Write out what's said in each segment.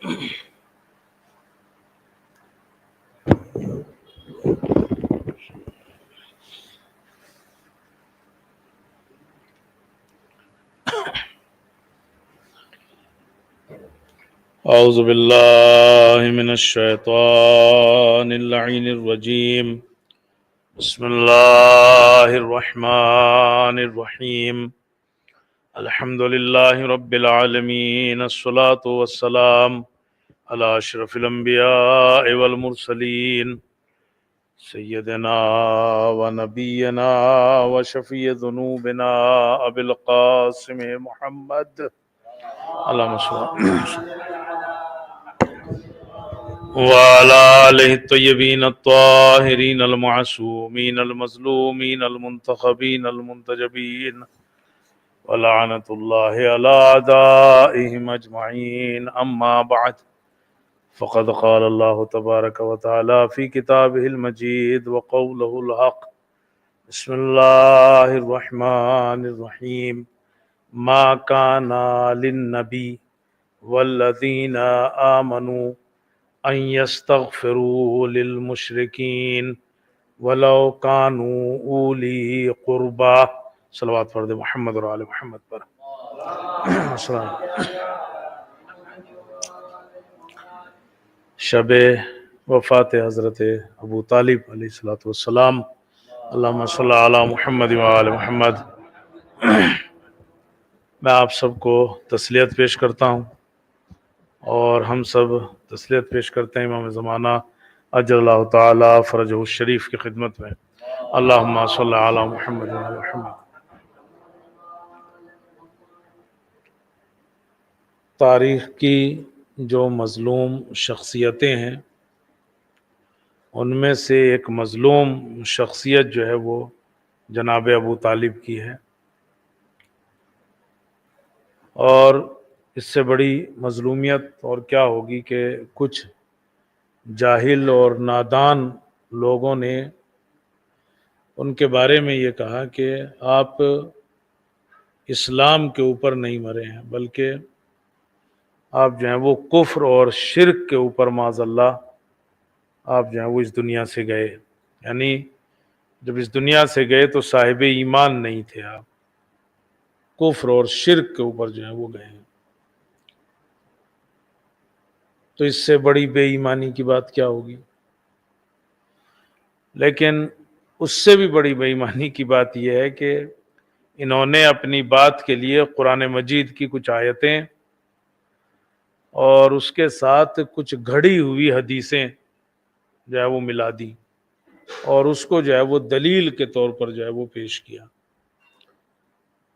اعوذ باللہ من الشیطان اللعین الرجیم بسم اللہ الرحمن الرحیم الحمد للہ رب العالمین الصلاة والسلام علی اشرف الانبیاء والمرسلین سیدنا و نبینا و شفیع ذنوبنا ابی القاسم محمد اللہم صل وعلى آلہ الطیبین الطاہرین المعصومین المظلومین المنتخبین المنتجبین ولعنت اللہ علی اعدائہم اجمعین اما بعد فقد قال اللہ تبارک وتعالی فی کتابہ المجید وقولہ الحق بسم اللہ الرحمن الرحیم ما کان للنبی والذین آمنوا ان یستغفروا للمشرکین ولو کانوا اولی قربا۔ صلوات پڑھ دے محمد اور آل محمد پر۔ السلام شب وفات حضرت ابو طالب علیہ السلام، اللہم صلی علی محمد و آل محمد۔ میں آپ سب کو تسلیت پیش کرتا ہوں اور ہم سب تسلیت پیش کرتے ہیں امام زمانہ اجل اللہ تعالی فرجہ الشریف کی خدمت میں۔ اللہم صلی علی محمد و آل محمد۔ تاریخ کی جو مظلوم شخصیتیں ہیں ان میں سے ایک مظلوم شخصیت جو ہے وہ جناب ابو طالب کی ہے، اور اس سے بڑی مظلومیت اور کیا ہوگی کہ کچھ جاہل اور نادان لوگوں نے ان کے بارے میں یہ کہا کہ آپ اسلام کے اوپر نہیں مرے ہیں بلکہ آپ جو ہیں وہ کفر اور شرک کے اوپر معاذ اللہ آپ جو ہیں وہ اس دنیا سے گئے، یعنی جب اس دنیا سے گئے تو صاحب ایمان نہیں تھے، آپ کفر اور شرک کے اوپر جو ہیں وہ گئے ہیں۔ تو اس سے بڑی بے ایمانی کی بات کیا ہوگی؟ لیکن اس سے بھی بڑی بے ایمانی کی بات یہ ہے کہ انہوں نے اپنی بات کے لیے قرآن مجید کی کچھ آیتیں اور اس کے ساتھ کچھ گھڑی ہوئی حدیثیں جو ہے وہ ملا دی اور اس کو جو ہے وہ دلیل کے طور پر جو ہے وہ پیش کیا۔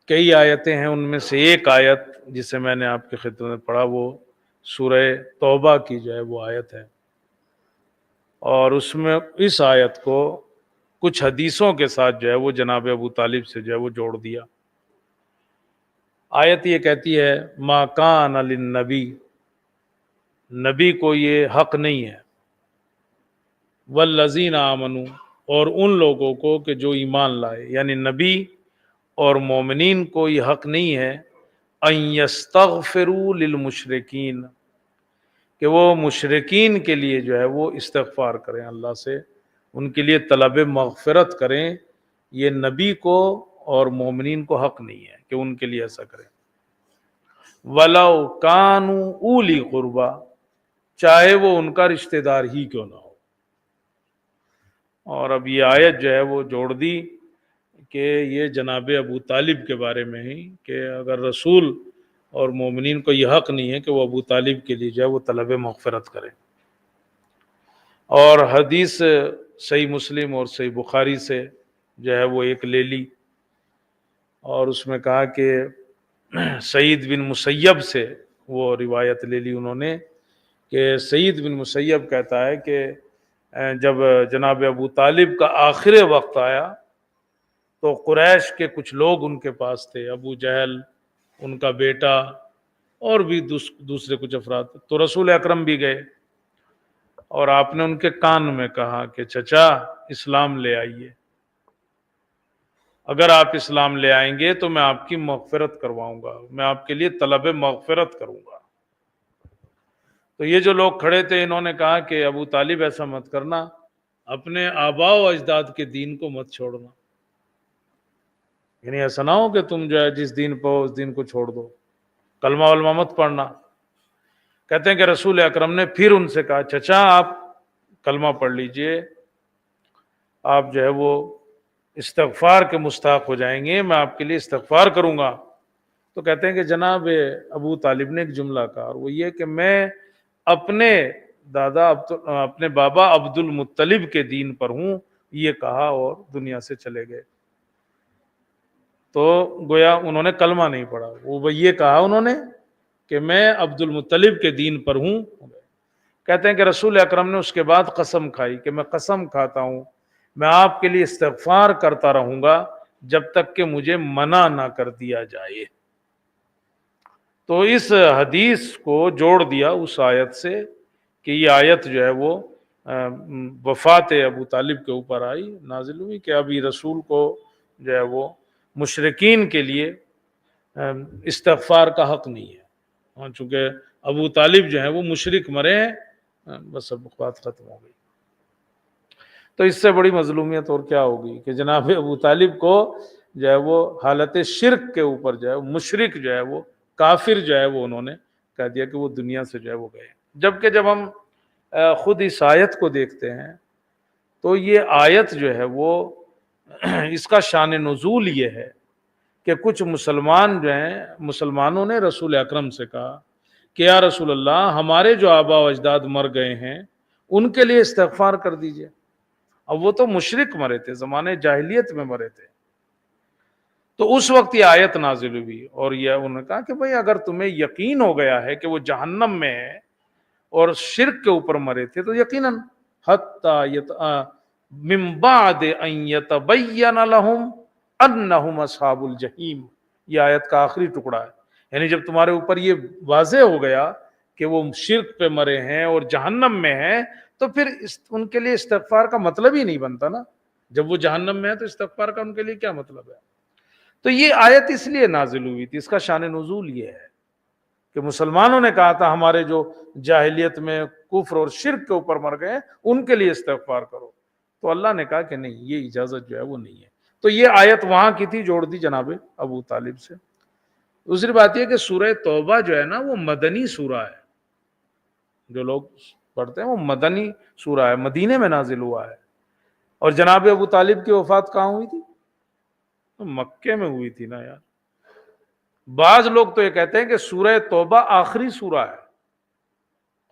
کئی آیتیں ہیں، ان میں سے ایک آیت جسے میں نے آپ کی خدمت میں پڑھا وہ سورہ توبہ کی جو ہے وہ آیت ہے، اور اس میں اس آیت کو کچھ حدیثوں کے ساتھ جو ہے وہ جناب ابو طالب سے جو ہے وہ جوڑ دیا۔ آیت یہ کہتی ہے ما کان للنبی، نبی کو یہ حق نہیں ہے، والذین آمنوا، اور ان لوگوں کو کہ جو ایمان لائے، یعنی نبی اور مومنین کو یہ حق نہیں ہے ان یستغفروا للمشرکین، کہ وہ مشرکین کے لیے جو ہے وہ استغفار کریں، اللہ سے ان کے لیے طلب مغفرت کریں۔ یہ نبی کو اور مومنین کو حق نہیں ہے کہ ان کے لیے ایسا کریں۔ وَلَوْ كَانُوا أُولِي قُرْبَى، چاہے وہ ان کا رشتہ دار ہی کیوں نہ ہو۔ اور اب یہ آیت جو ہے وہ جوڑ دی کہ یہ جناب ابو طالب کے بارے میں ہی، کہ اگر رسول اور مومنین کو یہ حق نہیں ہے کہ وہ ابو طالب کے لیے جو ہے وہ طلب مغفرت کرے۔ اور حدیث صحیح مسلم اور صحیح بخاری سے جو ہے وہ ایک لے لی، اور اس میں کہا کہ سعید بن مسیب سے وہ روایت لے لی انہوں نے کہ سعید بن مسیب کہتا ہے کہ جب جناب ابو طالب کا آخر وقت آیا تو قریش کے کچھ لوگ ان کے پاس تھے، ابو جہل، ان کا بیٹا، اور بھی دوسرے کچھ افراد، تو رسول اکرم بھی گئے اور آپ نے ان کے کان میں کہا کہ چچا اسلام لے آئیے، اگر آپ اسلام لے آئیں گے تو میں آپ کی مغفرت کرواؤں گا، میں آپ کے لیے طلب مغفرت کروں گا۔ تو یہ جو لوگ کھڑے تھے انہوں نے کہا کہ ابو طالب ایسا مت کرنا، اپنے آباء و اجداد کے دین کو مت چھوڑنا، یعنی ایسا نہ ہو کہ تم جو ہے جس دین پہ ہو اس دین کو چھوڑ دو، کلمہ علمہ مت پڑھنا۔ کہتے ہیں کہ رسول اکرم نے پھر ان سے کہا چچا آپ کلمہ پڑھ لیجئے، آپ جو ہے وہ استغفار کے مستحق ہو جائیں گے، میں آپ کے لیے استغفار کروں گا۔ تو کہتے ہیں کہ جناب ابو طالب نے ایک جملہ کہا، اور وہ یہ کہ میں اپنے اپنے بابا عبد المطلب کے دین پر ہوں، یہ کہا اور دنیا سے چلے گئے۔ تو گویا انہوں نے کلمہ نہیں پڑھا، وہ یہ کہا انہوں نے کہ میں عبد المطلب کے دین پر ہوں۔ کہتے ہیں کہ رسول اکرم نے اس کے بعد قسم کھائی کہ میں قسم کھاتا ہوں میں آپ کے لیے استغفار کرتا رہوں گا جب تک کہ مجھے منع نہ کر دیا جائے۔ تو اس حدیث کو جوڑ دیا اس آیت سے کہ یہ آیت جو ہے وہ وفات ابو طالب کے اوپر آئی، نازل ہوئی کہ ابھی رسول کو جو ہے وہ مشرکین کے لیے استغفار کا حق نہیں ہے، چونکہ ابو طالب جو ہے وہ مشرک مرے ہیں، بس اب بات ختم ہو گئی۔ تو اس سے بڑی مظلومیت اور کیا ہوگی کہ جناب ابو طالب کو جو ہے وہ حالت شرک کے اوپر جو ہے مشرک جو ہے وہ کافر جو ہے وہ انہوں نے کہہ دیا کہ وہ دنیا سے جو ہے وہ گئے۔ جبکہ جب ہم خود اس آیت کو دیکھتے ہیں تو یہ آیت جو ہے وہ اس کا شان نزول یہ ہے کہ کچھ مسلمان جو ہیں مسلمانوں نے رسول اکرم سے کہا کہ یا رسول اللہ ہمارے جو آبا و اجداد مر گئے ہیں ان کے لیے استغفار کر دیجئے۔ اب وہ تو مشرک مرے تھے، زمانے جاہلیت میں مرے تھے، تو اس وقت یہ آیت نازل ہوئی اور یہ انہوں نے کہا کہ بھئی اگر تمہیں یقین ہو گیا ہے کہ وہ جہنم میں ہے اور شرک کے اوپر مرے تھے تو یقیناً من بعد ان یتبین لہم انہم اصحاب الجحیم، یہ آیت کا آخری ٹکڑا ہے، یعنی جب تمہارے اوپر یہ واضح ہو گیا کہ وہ شرک پہ مرے ہیں اور جہنم میں ہیں تو پھر ان کے لیے استغفار کا مطلب ہی نہیں بنتا نا، جب وہ جہنم میں ہے تو استغفار کا ان کے لیے کیا مطلب ہے؟ تو یہ آیت اس لیے نازل ہوئی تھی، اس کا شان نزول یہ ہے کہ مسلمانوں نے کہا تھا ہمارے جو جاہلیت میں کفر اور شرک کے اوپر مر گئے ان کے لیے استغفار کرو، تو اللہ نے کہا کہ نہیں، یہ اجازت جو ہے وہ نہیں ہے۔ تو یہ آیت وہاں کی تھی، جوڑ دی جناب ابو طالب سے۔ دوسری بات یہ کہ سورہ توبہ جو ہے نا وہ مدنی سورہ ہے، جو لوگ پڑھتے ہیں وہ مدنی سورہ ہے، مدینے میں نازل ہوا ہے۔ اور جناب ابو طالب کی وفات کہاں ہوئی تھی؟ مکے میں ہوئی تھی نا یار۔ بعض لوگ تو یہ کہتے ہیں کہ سورہ توبہ آخری سورہ ہے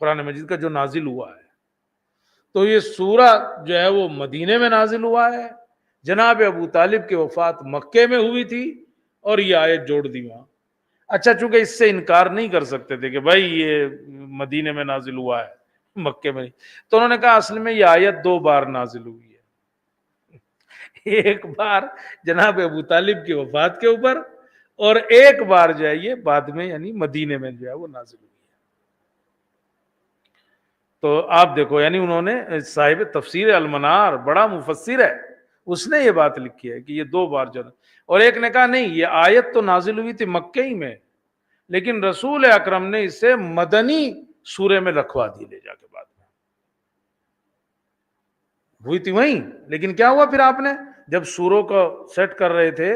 قرآن مجید کا جو نازل ہوا ہے، تو یہ سورہ جو ہے وہ مدینے میں نازل ہوا ہے، جناب ابو طالب کی وفات مکے میں ہوئی تھی اور یہ آیت جوڑ دی وہاں۔ اچھا چونکہ اس سے انکار نہیں کر سکتے تھے کہ بھائی یہ مدینے میں نازل ہوا ہے مکے میں نہیں، تو انہوں نے کہا اصل میں یہ آیت 2 بار نازل ہوئی ہے، ایک بار جناب ابو طالب کی وفات کے اوپر اور ایک بار جو ہے یہ بعد میں یعنی مدینے میں جو ہے وہ نازل ہوئی ہے۔ تو آپ دیکھو یعنی انہوں نے صاحب تفسیر المنار بڑا مفسر ہے، اس نے یہ بات لکھی ہے کہ یہ 2 بار جو، اور ایک نے کہا نہیں یہ آیت تو نازل ہوئی تھی مکے ہی میں لیکن رسول اکرم نے اسے مدنی سورے میں رکھوا دی لے جا کے، بعد میں ہوئی تھی وہیں، لیکن کیا ہوا پھر آپ نے جب سوروں کو سیٹ کر رہے تھے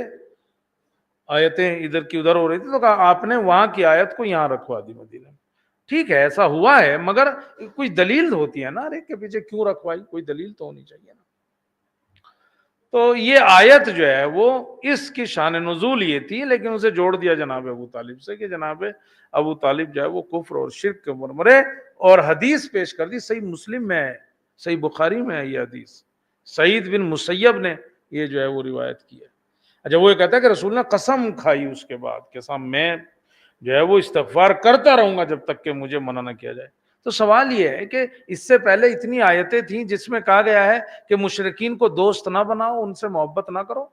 آیتیں ادھر کی ادھر ہو رہی تھی تو کہا آپ نے وہاں کی آیت کو یہاں رکھوا دی مدینے میں۔ ٹھیک ہے ایسا ہوا ہے مگر کچھ دلیل ہوتی ہے نا، ارے کے پیچھے کیوں رکھوائی، کوئی دلیل تو ہونی چاہیے نا۔ تو یہ آیت جو ہے وہ اس کی شان نزول یہ تھی، لیکن اسے جوڑ دیا جناب ابو طالب سے کہ جناب ابو طالب جو ہے وہ کفر اور شرک کے اوپر مرے، اور حدیث پیش کر دی، صحیح مسلم میں ہے، صحیح بخاری میں ہے یہ حدیث، سعید بن مسیب نے یہ جو ہے وہ روایت کی ہے۔ اچھا وہ یہ کہتا ہے کہ رسول نے قسم کھائی اس کے بعد کہ صاحب میں جو ہے وہ استغفار کرتا رہوں گا جب تک کہ مجھے منع نہ کیا جائے۔ تو سوال یہ ہے کہ اس سے پہلے اتنی آیتیں تھیں جس میں کہا گیا ہے کہ مشرکین کو دوست نہ بناؤ، ان سے محبت نہ کرو،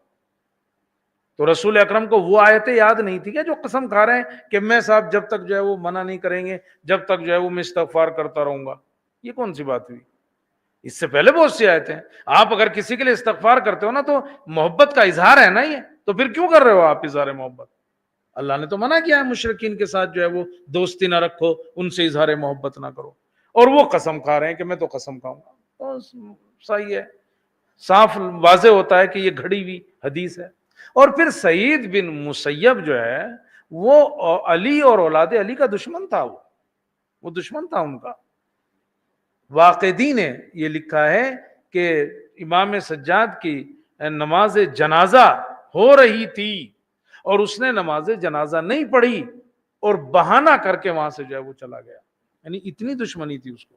تو رسول اکرم کو وہ آیتیں یاد نہیں تھی کیا جو قسم کھا رہے ہیں کہ میں صاحب جب تک جو ہے وہ منع نہیں کریں گے جب تک جو ہے وہ میں استغفار کرتا رہوں گا؟ یہ کون سی بات ہوئی؟ اس سے پہلے بہت سی آیتیں ہیں۔ آپ اگر کسی کے لیے استغفار کرتے ہو نا تو محبت کا اظہار ہے نا یہ، تو پھر کیوں کر رہے ہو آپ اظہار محبت؟ اللہ نے تو منع کیا ہے مشرکین کے ساتھ جو ہے وہ دوستی نہ رکھو، ان سے اظہار محبت نہ کرو، اور وہ قسم کھا رہے ہیں کہ میں تو قسم کھاؤں گا، تو صحیح ہے، صاف واضح ہوتا ہے کہ یہ گھڑی ہوئی حدیث ہے۔ اور پھر سعید بن مسیب جو ہے وہ علی اور اولاد علی کا دشمن تھا، وہ دشمن تھا ان کا۔ واقدی نے یہ لکھا ہے کہ امام سجاد کی نماز جنازہ ہو رہی تھی اور اس نے نماز جنازہ نہیں پڑھی اور بہانہ کر کے وہاں سے جو ہے وہ چلا گیا، یعنی اتنی دشمنی تھی اس کو۔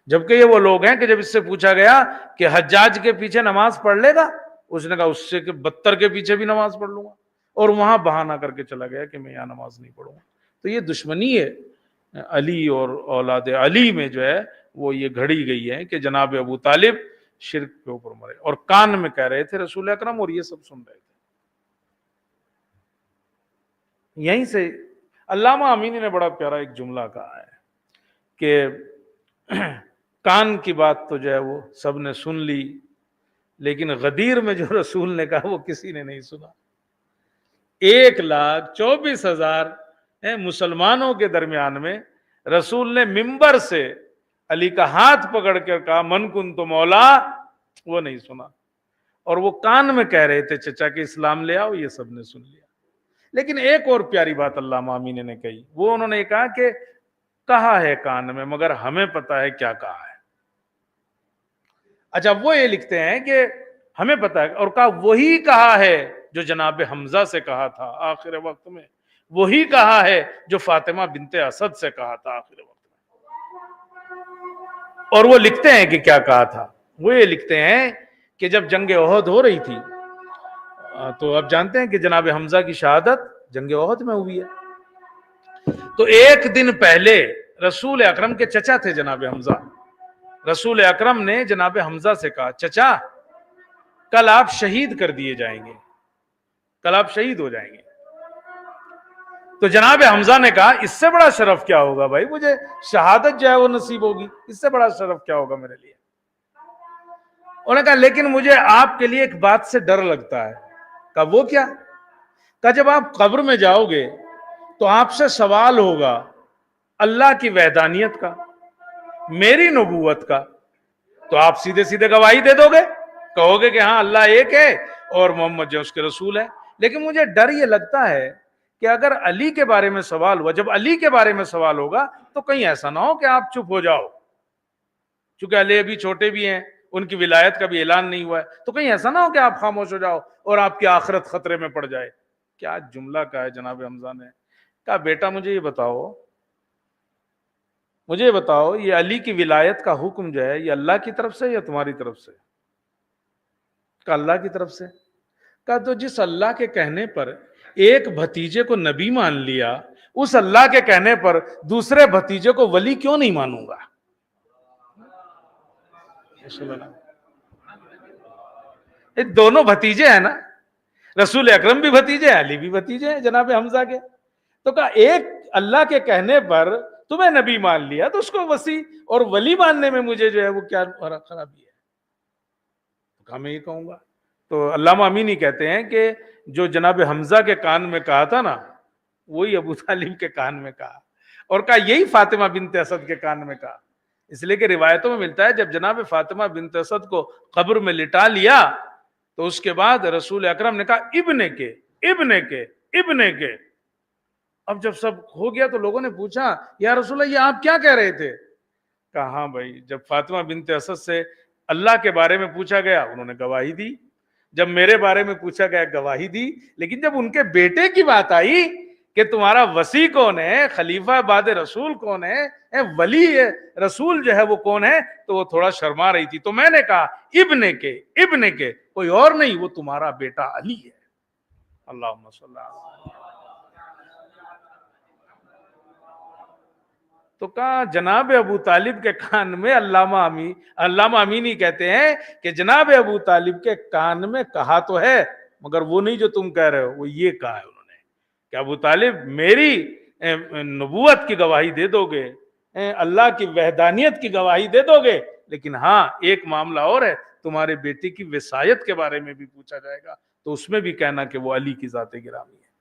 جبکہ یہ وہ لوگ ہیں کہ جب اس سے پوچھا گیا کہ حجاج کے پیچھے نماز پڑھ لے گا، اس نے کہا اس سے کہ بدتر کے پیچھے بھی نماز پڑھ لوں گا، اور وہاں بہانہ کر کے چلا گیا کہ میں یہاں نماز نہیں پڑھوں گا۔ تو یہ دشمنی ہے علی اور اولاد علی میں جو ہے وہ یہ گھڑی گئی ہے کہ جناب ابو طالب شرک کے اوپر مرے، اور کان میں کہہ رہے تھے رسول اکرم، اور یہ سب سن رہے تھے۔ یہیں سے علامہ امینی نے بڑا پیارا ایک جملہ کہا ہے کہ کان کی بات تو جو ہے وہ سب نے سن لی، لیکن غدیر میں جو رسول نے کہا وہ کسی نے نہیں سنا۔ 1,24,000 مسلمانوں کے درمیان میں رسول نے ممبر سے علی کا ہاتھ پکڑ کر کہا من کن تو مولا، وہ نہیں سنا، اور وہ کان میں کہہ رہے تھے چچا کہ اسلام لے آؤ، یہ سب نے سن لیا۔ لیکن ایک اور پیاری بات علامہ امینی نے کہی، وہ انہوں نے کہا کہ کہا ہے کان میں مگر ہمیں پتا ہے کیا کہا ہے۔ اچھا، وہ یہ لکھتے ہیں کہ ہمیں پتا ہے، اور کہا وہی کہا ہے جو جناب حمزہ سے کہا تھا آخر وقت میں، وہی کہا ہے جو فاطمہ بنت اسد سے کہا تھا آخر وقت میں۔ اور وہ لکھتے ہیں کہ کیا کہا تھا، وہ یہ لکھتے ہیں کہ جب جنگ احد ہو رہی تھی، تو اب جانتے ہیں کہ جناب حمزہ کی شہادت جنگ احد میں ہوئی ہے، تو ایک دن پہلے رسول اکرم کے چچا تھے جناب حمزہ، رسول اکرم نے جناب حمزہ سے کہا چچا کل آپ شہید کر دیے جائیں گے، کل آپ شہید ہو جائیں گے۔ تو جناب حمزہ نے کہا اس سے بڑا شرف کیا ہوگا بھائی، مجھے شہادت جو ہے وہ نصیب ہوگی، اس سے بڑا شرف کیا ہوگا میرے لیے۔ انہوں نے کہا لیکن مجھے آپ کے لیے ایک بات سے ڈر لگتا ہے۔ کہا وہ کیا؟ کہا جب آپ قبر میں جاؤ گے تو آپ سے سوال ہوگا اللہ کی وحدانیت کا، میری نبوت کا، تو آپ سیدھے سیدھے گواہی دے دو گے، کہو گے کہ ہاں اللہ ایک ہے اور محمد جو اس کے رسول ہے۔ لیکن مجھے ڈر یہ لگتا ہے کہ اگر علی کے بارے میں سوال ہوا، جب علی کے بارے میں سوال ہوگا تو کہیں ایسا نہ ہو کہ آپ چپ ہو جاؤ، چونکہ علی ابھی چھوٹے بھی ہیں، ان کی ولایت کا بھی اعلان نہیں ہوا ہے، تو کہیں ایسا نہ ہو کہ آپ خاموش ہو جاؤ اور آپ کی آخرت خطرے میں پڑ جائے۔ کیا جملہ کہا ہے جناب حمزہ نے، کہا بیٹا مجھے یہ بتاؤ یہ علی کی ولایت کا حکم جو ہے یہ اللہ کی طرف سے یا تمہاری طرف سے؟ کہا اللہ کی طرف سے۔ کہا تو جس اللہ کے کہنے پر ایک بھتیجے کو نبی مان لیا، اس اللہ کے کہنے پر دوسرے بھتیجے کو ولی کیوں نہیں مانوں گا؟ دونوں بھتیجے ہیں نا، رسول اکرم بھی بھتیجے ہیں، علی بھی بھتیجے ہیں جناب حمزہ کے۔ تو کہا ایک اللہ کے کہنے پر تمہیں نبی مان لیا تو اس کو وسیع اور ولی ماننے میں مجھے جو ہے وہ کیا خرابی ہے؟ تو کہا میں یہ کہوں گا۔ تو علامہ امینی کہتے ہیں کہ جو جناب حمزہ کے کان میں کہا تھا نا، وہی ابو طالب کے کان میں کہا، اور کہا یہی فاطمہ بنت اسد کے کان میں کہا، اس لیے کہ روایتوں میں ملتا ہے جب جناب فاطمہ بنت اسد کو قبر میں لٹا لیا تو اس کے بعد رسول اکرم نے کہا ابن کے۔ اب جب سب ہو گیا تو لوگوں نے پوچھا یا رسول اللہ یہ آپ کیا کہہ رہے تھے؟ کہا ہاں بھائی، جب فاطمہ بنت اسد سے اللہ کے بارے میں پوچھا گیا انہوں نے گواہی دی، جب میرے بارے میں پوچھا گیا گواہی دی، لیکن جب ان کے بیٹے کی بات آئی کہ تمہارا وصی کون ہے، خلیفہ بعد رسول کون ہے، ولی رسول جو ہے وہ کون ہے، تو وہ تھوڑا شرما رہی تھی۔ تو میں نے کہا ابن کے، کوئی اور نہیں، وہ تمہارا بیٹا علی ہے۔ اللہم صلی اللہ علیہ وسلم۔ تو کہا جناب ابو طالب کے کان میں، علامہ امینی کہتے ہیں کہ جناب ابو طالب کے کان میں کہا تو ہے مگر وہ نہیں جو تم کہہ رہے ہو، وہ یہ کہا ہے انہوں نے کہ ابو طالب میری نبوت کی گواہی دے دو گے، اللہ کی وحدانیت کی گواہی دے دو گے، لیکن ہاں ایک معاملہ اور ہے، تمہارے بیٹے کی وصایت کے بارے میں بھی پوچھا جائے گا تو اس میں بھی کہنا کہ وہ علی کی ذات گرامی ہے۔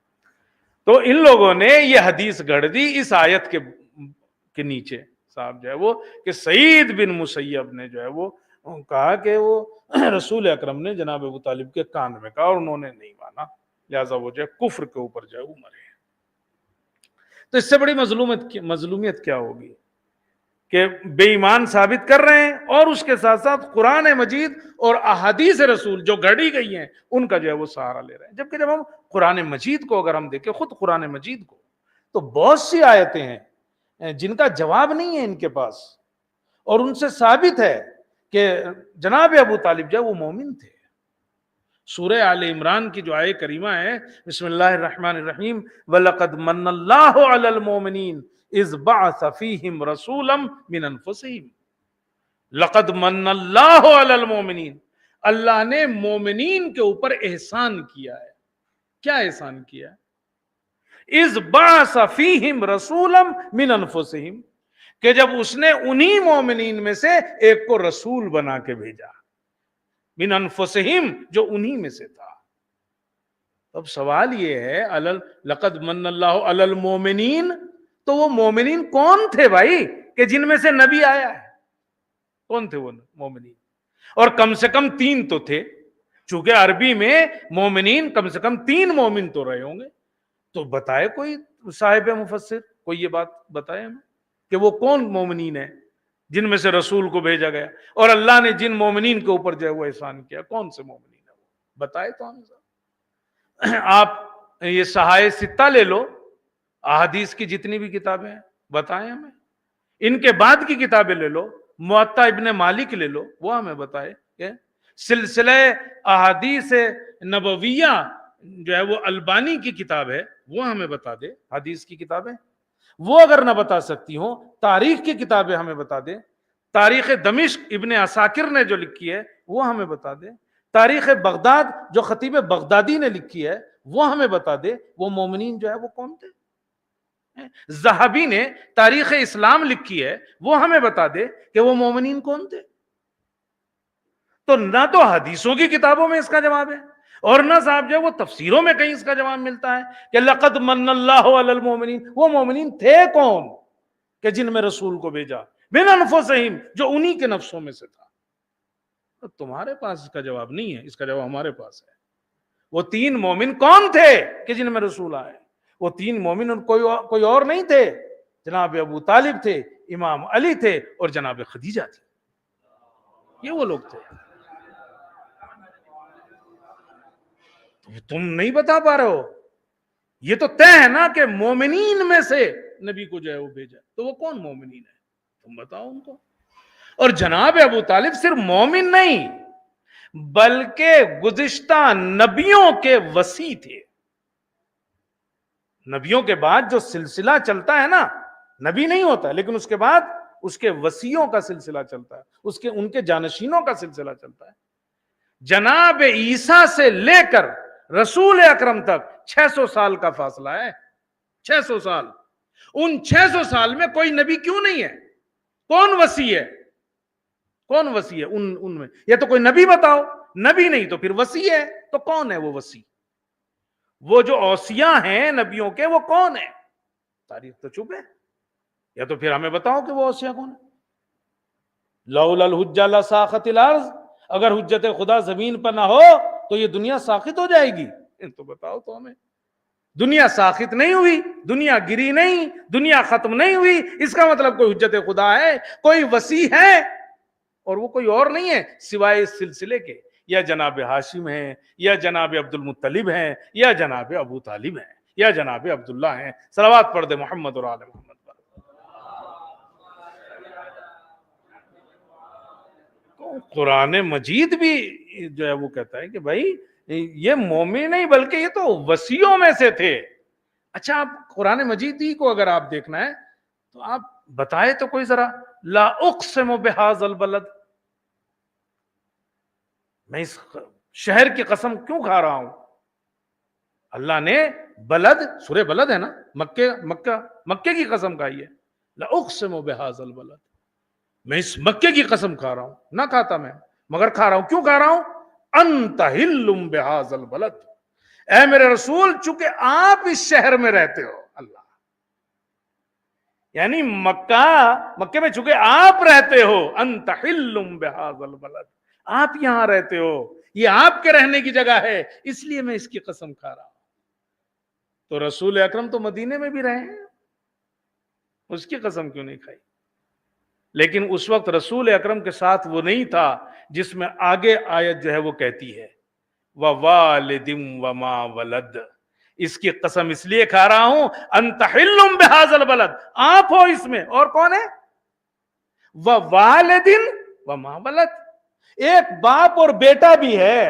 تو ان لوگوں نے یہ حدیث گڑھ دی اس آیت کے نیچے صاحب جو ہے وہ کہ سعید بن مسیب نے جو ہے وہ کہا کہ وہ رسول اکرم نے جناب ابو طالب کے کان میں کہا اور انہوں نے نہیں مانا، لہذا وہ جو ہے کفر کے اوپر جو ہے وہ مرے۔ تو اس سے بڑی مظلومیت کیا ہوگی کہ بے ایمان ثابت کر رہے ہیں اور اس کے ساتھ ساتھ قرآن مجید اور احادیث رسول جو گھڑی گئی ہیں ان کا جو ہے وہ سہارا لے رہے ہیں، جبکہ جب ہم قرآن مجید کو اگر ہم دیکھیں، خود قرآن مجید کو، تو بہت سی آیتیں ہیں جن کا جواب نہیں ہے ان کے پاس، اور ان سے ثابت ہے کہ جناب ابو طالب جو ہے وہ مومن تھے۔ سورہ آل عمران کی جو آیت کریمہ ہے، بسم اللہ الرحمن الرحیم، وَلَقَدْ مَنَّ اللَّهُ عَلَى الْمُؤْمِنِينَ إِذْ بَعَثَ فِيهِمْ رَسُولًا مِنْ أَنفُسِهِمْ لَقَدْ مَنَّ اللَّهُ عَلَى الْمُؤْمِنِينَ، اللہ نے مومنین کے اوپر احسان کیا ہے۔ کیا احسان کیا ہے؟ إِذْ بَعَثَ فِيهِمْ رَسُولًا مِنْ أَنفُسِهِمْ، کہ جب اس نے انہی مومنین میں سے ایک کو رسول بنا کے بھیجا، من انفسہم، جو انہی میں سے تھا۔ اب سوال یہ ہے لقد من اللہ علی المومنین، تو وہ مومنین کون تھے بھائی کہ جن میں سے نبی آیا ہے؟ کون تھے وہ مومنین؟ اور کم سے کم 3 تو تھے، چونکہ عربی میں مومنین کم سے کم 3 مومن تو رہے ہوں گے۔ تو بتائے کوئی صاحب مفسر، کوئی یہ بات بتائے ہمیں کہ وہ کون مومنین ہیں جن میں سے رسول کو بھیجا گیا، اور اللہ نے جن مومنین کے اوپر جو ہے وہ احسان کیا، کون سے مومنین ہیں وہ بتائے تو ہمیں صاحب۔ آپ یہ صحائح ستہ لے لو، احادیث کی جتنی بھی کتابیں ہیں، بتائیں ہمیں۔ ان کے بعد کی کتابیں لے لو، موطا ابن مالک لے لو، وہ ہمیں بتائے کہ سلسلہ احادیث نبویہ جو ہے وہ البانی کی کتاب ہے، وہ ہمیں بتا دے حدیث کی کتابیں۔ وہ اگر نہ بتا سکتی ہوں، تاریخ کی کتابیں ہمیں بتا دے، تاریخ دمشق ابن عساکر نے جو لکھی ہے وہ ہمیں بتا دے، تاریخ بغداد جو خطیب بغدادی نے لکھی ہے وہ ہمیں بتا دے، وہ مومنین جو ہے وہ کون تھے۔ ذہبی نے تاریخ اسلام لکھی ہے، وہ ہمیں بتا دے کہ وہ مومنین کون تھے۔ تو نہ تو حدیثوں کی کتابوں میں اس کا جواب ہے، اور نہ صاحب جو ہے وہ تفسیروں میں کہیں اس کا جواب ملتا ہے کہ لقد من اللہ علی المومنین۔ وہ مومنین تھے کون کہ جن میں رسول کو بھیجا، من انفسہم، جو انہی کے نفسوں میں سے تھا۔ تو تمہارے پاس اس کا جواب نہیں ہے، اس کا جواب ہمارے پاس ہے۔ وہ 3 مومن کون تھے کہ جن میں رسول آئے؟ وہ 3 مومن کوئی اور نہیں تھے، جناب ابو طالب تھے، امام علی تھے، اور جناب خدیجہ تھے۔ یہ وہ لوگ تھے۔ تم نہیں بتا پا رہے ہو، یہ تو طے ہے نا کہ مومنین میں سے نبی کو جو ہے وہ بھیجا، تو وہ کون مومنین ہے تم بتاؤ ان کو۔ اور جناب ابو طالب صرف مومن نہیں بلکہ گزشتہ نبیوں کے وصی تھے۔ نبیوں کے بعد جو سلسلہ چلتا ہے نا، نبی نہیں ہوتا لیکن اس کے بعد اس کے وصیوں کا سلسلہ چلتا ہے، ان کے جانشینوں کا سلسلہ چلتا ہے۔ جناب عیسیٰ سے لے کر رسول اکرم تک 600 سال کا فاصلہ ہے، 600 سال۔ ان 600 سال میں کوئی نبی کیوں نہیں ہے؟ کون وصی ہے؟ کون وصی ہے ان میں؟ یا تو کوئی نبی بتاؤ، نبی نہیں تو پھر وصی ہے، تو کون ہے وہ وصی؟ وہ جو اوصیاء ہیں نبیوں کے، وہ کون ہیں؟ تاریخ تو چپ ہے، یا تو پھر ہمیں بتاؤ کہ وہ اوصیاء کون ہیں۔ لولا الحجہ لساخت الارض، اگر حجت خدا زمین پر نہ ہو تو یہ دنیا ساخت ہو جائے گی۔ تو بتاؤ تو ہمیں، دنیا ساخت نہیں ہوئی، دنیا گری نہیں، دنیا ختم نہیں ہوئی، اس کا مطلب کوئی حجت خدا ہے، کوئی وصی ہے، اور وہ کوئی اور نہیں ہے سوائے اس سلسلے کے، یا جناب ہاشم ہیں، یا جناب عبد المطلب ہیں، یا جناب ابو طالب ہیں، یا جناب عبداللہ ہیں۔ صلوات پڑھ دے محمد اور آل محمد پر۔ قرآن مجید بھی جو ہے وہ کہتا ہے کہ بھائی یہ مومن نہیں بلکہ یہ تو وصیوں میں سے تھے۔ اچھا، آپ قرآن مجید ہی کو اگر آپ دیکھنا ہے تو آپ بتائے تو کوئی ذرا، لا اقسم بہذا البلد، میں اس شہر کی قسم کیوں کھا رہا ہوں؟ اللہ نے بلد، سورہ بلد ہے نا، مکے کی قسم کھائی ہے، لا اقسم بہذا البلد، میں اس مکے کی قسم کھا رہا ہوں، نہ کھاتا میں مگر کھا رہا ہوں۔ کیوں کھا رہا ہوں؟ انت حل بہذا البلد، اے میرے رسول چونکہ آپ اس شہر میں رہتے ہو، اللہ، یعنی مکے میں چونکہ آپ رہتے ہو، انت حل بہذا البلد، آپ یہاں رہتے ہو، یہ آپ کے رہنے کی جگہ ہے، اس لیے میں اس کی قسم کھا رہا ہوں۔ تو رسول اکرم تو مدینے میں بھی رہے ہیں، اس کی قسم کیوں نہیں کھائی؟ لیکن اس وقت رسول اکرم کے ساتھ وہ نہیں تھا جس میں آگے آیت جو ہے وہ کہتی ہے وَوَالِدٍ وَمَا وَلَدَ، اس کی قسم اس لیے کھا رہا ہوں انت حل بہذا البلد، آپ ہو اس میں، اور کون ہے؟ وَوَالِدٍ وَمَا وَلَدَ، ایک باپ اور بیٹا بھی ہے،